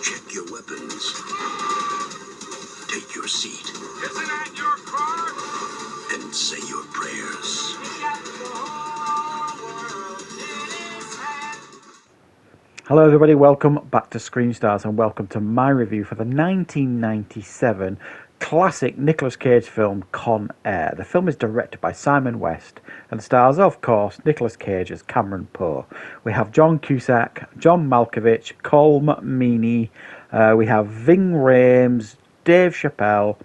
Check your weapons. Take your seat. Isn't that your car? And say your prayers. Hello everybody, welcome back to Screenstars and welcome to my review for the 1997 classic Nicolas Cage film Con Air. The film is directed by Simon West and stars, of course, Nicolas Cage as Cameron Poe. We have John Cusack, John Malkovich, Colm Meaney, we have Ving Rhames, Dave Chappelle,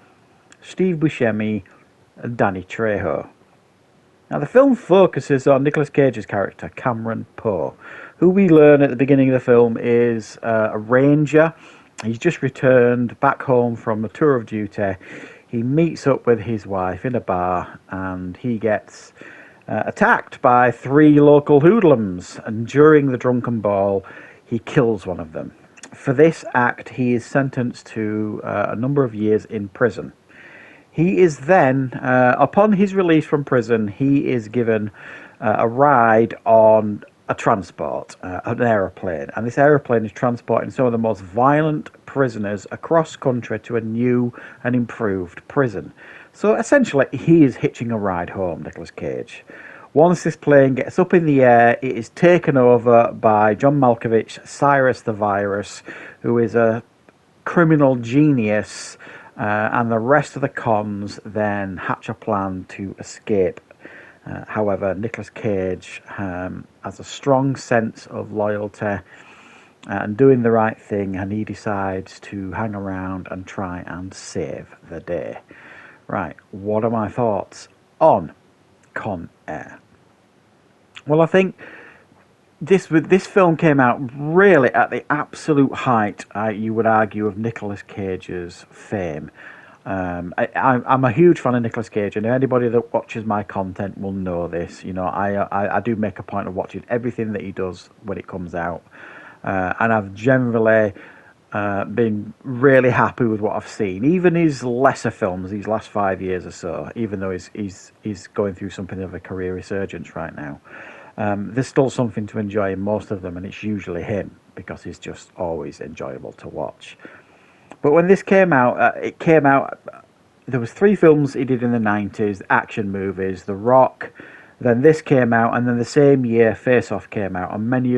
Steve Buscemi and Danny Trejo. Now the film focuses on Nicolas Cage's character, Cameron Poe, who we learn at the beginning of the film is a ranger. He's just returned back home from a tour of duty. He meets up with his wife in a bar and he gets attacked by three local hoodlums, and during the drunken brawl he kills one of them. For this act he is sentenced to a number of years in prison. He is then, upon his release from prison, he is given a ride on a transport, an aeroplane. And this aeroplane is transporting some of the most violent prisoners across country to a new and improved prison. So essentially, he is hitching a ride home, Nicolas Cage. Once this plane gets up in the air, it is taken over by John Malkovich, Cyrus the Virus, who is a criminal genius, and the rest of the cons then hatch a plan to escape. However, Nicolas Cage has a strong sense of loyalty and doing the right thing, and he decides to hang around and try and save the day. Right, what are my thoughts on Con Air? Well, I think this film came out really at the absolute height, you would argue, of Nicolas Cage's fame. I'm a huge fan of Nicolas Cage, and anybody that watches my content will know this. You know, I do make a point of watching everything that he does when it comes out, and I've generally been really happy with what I've seen. Even his lesser films, these last 5 years or so, even though he's going through something of a career resurgence right now, there's still something to enjoy in most of them, and it's usually him because he's just always enjoyable to watch. But when this came out, there was 3 films he did in the 90s, action movies, The Rock, then this came out, and then the same year Face Off came out, and many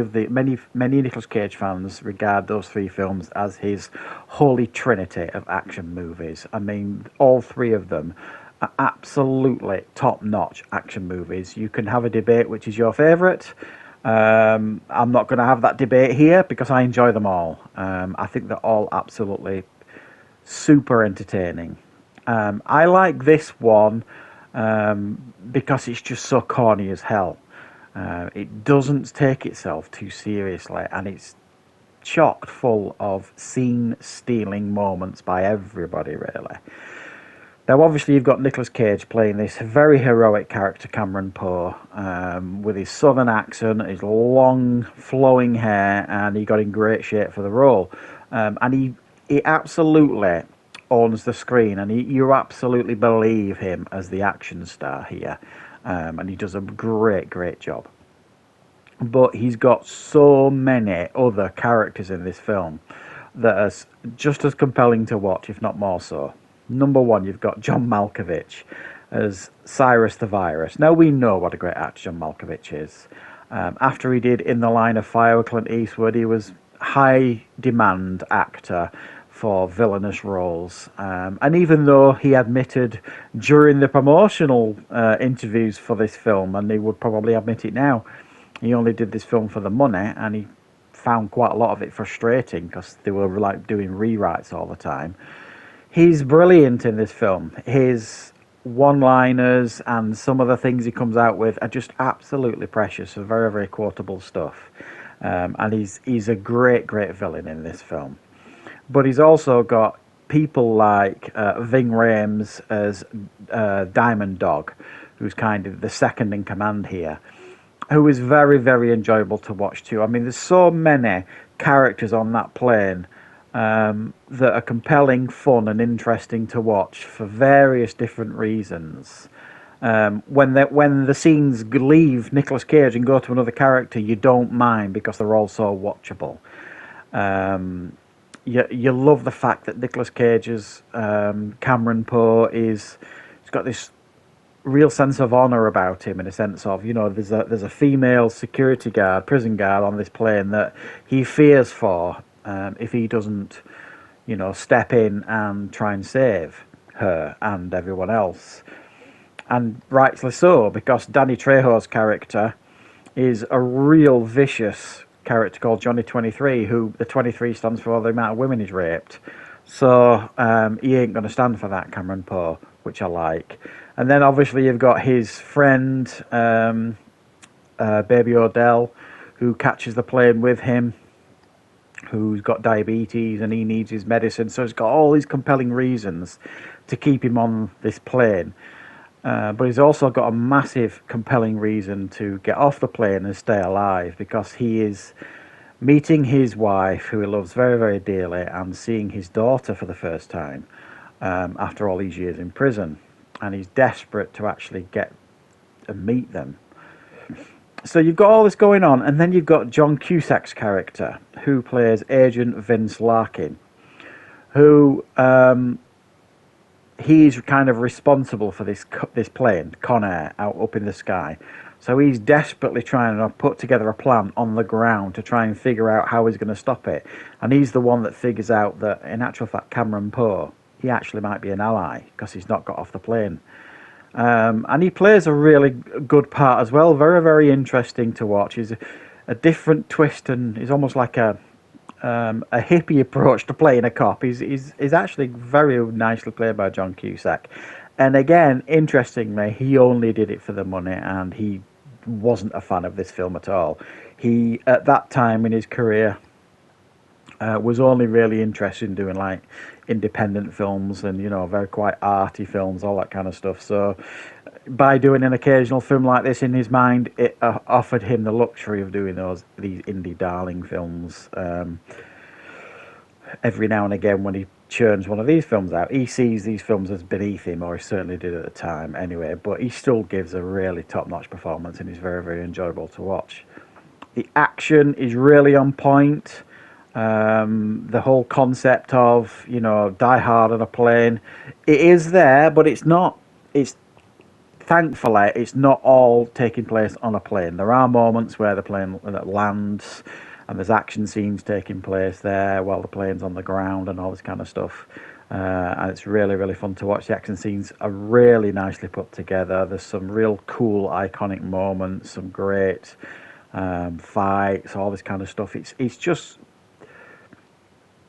Nicolas Cage fans regard those 3 films as his holy trinity of action movies. I mean, all 3 of them are absolutely top-notch action movies. You can have a debate which is your favourite. I'm not going to have that debate here because I enjoy them all. I think they're all absolutely super entertaining. I like this one because it's just so corny as hell. It doesn't take itself too seriously, and it's chock full of scene-stealing moments by everybody, really. Now, obviously, you've got Nicolas Cage playing this very heroic character, Cameron Poe, with his southern accent, his long, flowing hair, and he got in great shape for the role. And he absolutely owns the screen, and you absolutely believe him as the action star here. And he does a great job. But he's got so many other characters in this film that are just as compelling to watch, if not more so. Number 1, you've got John Malkovich as Cyrus the Virus. Now, we know what a great actor John Malkovich is. After he did In the Line of Fire with Clint Eastwood, he was high demand actor for villainous roles. And even though he admitted during the promotional interviews for this film, and he would probably admit it now, he only did this film for the money, and he found quite a lot of it frustrating because they were like doing rewrites all the time. He's brilliant in this film. His one-liners and some of the things he comes out with are just absolutely precious. Very quotable stuff. And he's a great villain in this film. But he's also got people like Ving Rhames as Diamond Dog, who's kind of the second in command here, who is very enjoyable to watch too. I mean, there's so many characters on that plane that are compelling, fun, and interesting to watch for various different reasons. When the scenes leave Nicolas Cage and go to another character, you don't mind because they're all so watchable. you love the fact that Nicolas Cage's Cameron Poe he's got this real sense of honor about him, in a sense of, there's a female security guard, prison guard on this plane that he fears for if he doesn't, step in and try and save her and everyone else. And rightly so, because Danny Trejo's character is a real vicious character called Johnny 23, who the 23 stands for the amount of women he's raped. So he ain't going to stand for that, Cameron Poe, which I like. And then obviously you've got his friend, Baby Odell, who catches the plane with him, who's got diabetes and he needs his medicine. So he's got all these compelling reasons to keep him on this plane. But he's also got a massive compelling reason to get off the plane and stay alive, because he is meeting his wife, who he loves very, very dearly, and seeing his daughter for the first time after all these years in prison. And he's desperate to actually get and meet them. So you've got all this going on, and then you've got John Cusack's character, who plays Agent Vince Larkin, who he's kind of responsible for this plane, Con Air, out up in the sky. So he's desperately trying to put together a plan on the ground to try and figure out how he's going to stop it. And he's the one that figures out that, in actual fact, Cameron Poe, he actually might be an ally because he's not got off the plane. And he plays a really good part as well. Very, very interesting to watch. He's a different twist, and he's almost like a hippie approach to playing a cop. He's actually very nicely played by John Cusack. And again, interestingly, he only did it for the money, and he wasn't a fan of this film at all. He, at that time in his career, was only really interested in doing like independent films and, very quite arty films, all that kind of stuff. So by doing an occasional film like this, in his mind, it offered him the luxury of doing these indie darling films. Every now and again, when he churns one of these films out, he sees these films as beneath him, or he certainly did at the time anyway, but he still gives a really top-notch performance, and he's very, very enjoyable to watch. The action is really on point. The whole concept of, Die Hard on a plane, it is there, but it's not. Thankfully, it's not all taking place on a plane. There are moments where the plane lands and there's action scenes taking place there while the plane's on the ground and all this kind of stuff. And it's really, really fun to watch. The action scenes are really nicely put together. There's some real cool, iconic moments, some great fights, all this kind of stuff. It's just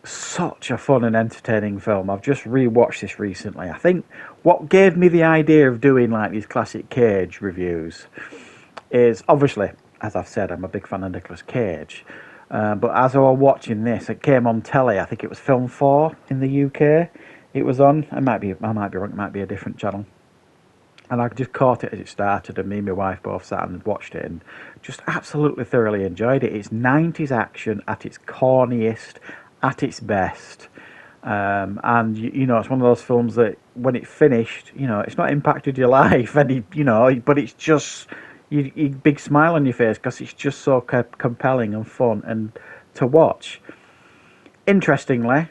such a fun and entertaining film. I've just rewatched this recently. I think what gave me the idea of doing like these classic Cage reviews is, obviously, as I've said, I'm a big fan of Nicolas Cage. But as I was watching this, it came on telly. I think it was Film 4 in the UK. It was on. I might be wrong. It might be a different channel. And I just caught it as it started, and me and my wife both sat and watched it, and just absolutely thoroughly enjoyed it. It's 90s action at its corniest, at its best. And it's one of those films that when it finished, it's not impacted your life, and but it's just you big smile on your face because it's just so compelling and fun and to watch. Interestingly,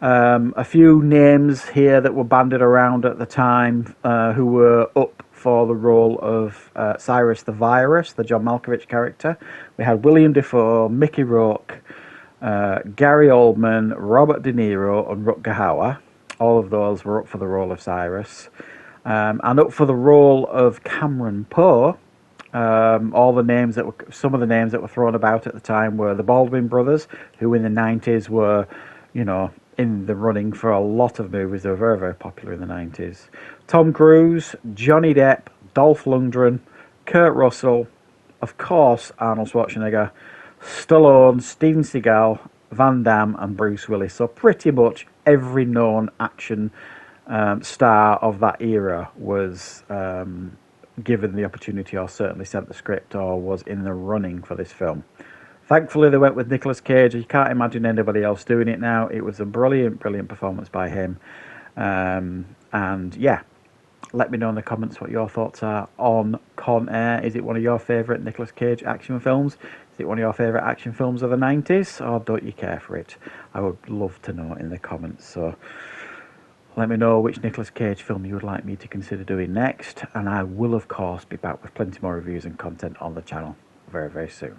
a few names here that were bandied around at the time who were up for the role of Cyrus the Virus, the John Malkovich character. We had William Dafoe, Mickey Rourke, Gary Oldman, Robert De Niro, and Rutger Hauer. All of those were up for the role of Cyrus. And up for the role of Cameron Poe, some of the names that were thrown about at the time were the Baldwin brothers, who in the 90s were, in the running for a lot of movies. They were very, very popular in the 90s. Tom Cruise, Johnny Depp, Dolph Lundgren, Kurt Russell, of course, Arnold Schwarzenegger, Stallone, Steven Seagal, Van Damme, and Bruce Willis. So pretty much every known action star of that era was given the opportunity, or certainly sent the script, or was in the running for this film. Thankfully, they went with Nicolas Cage. You can't imagine anybody else doing it now. It was a brilliant, brilliant performance by him. And yeah, Let me know in the comments what your thoughts are on Con Air. Is it one of your favourite Nicolas Cage action films? Is it one of your favourite action films of the 90s? Or don't you care for it? I would love to know in the comments. So let me know which Nicolas Cage film you would like me to consider doing next. And I will, of course, be back with plenty more reviews and content on the channel very, very soon.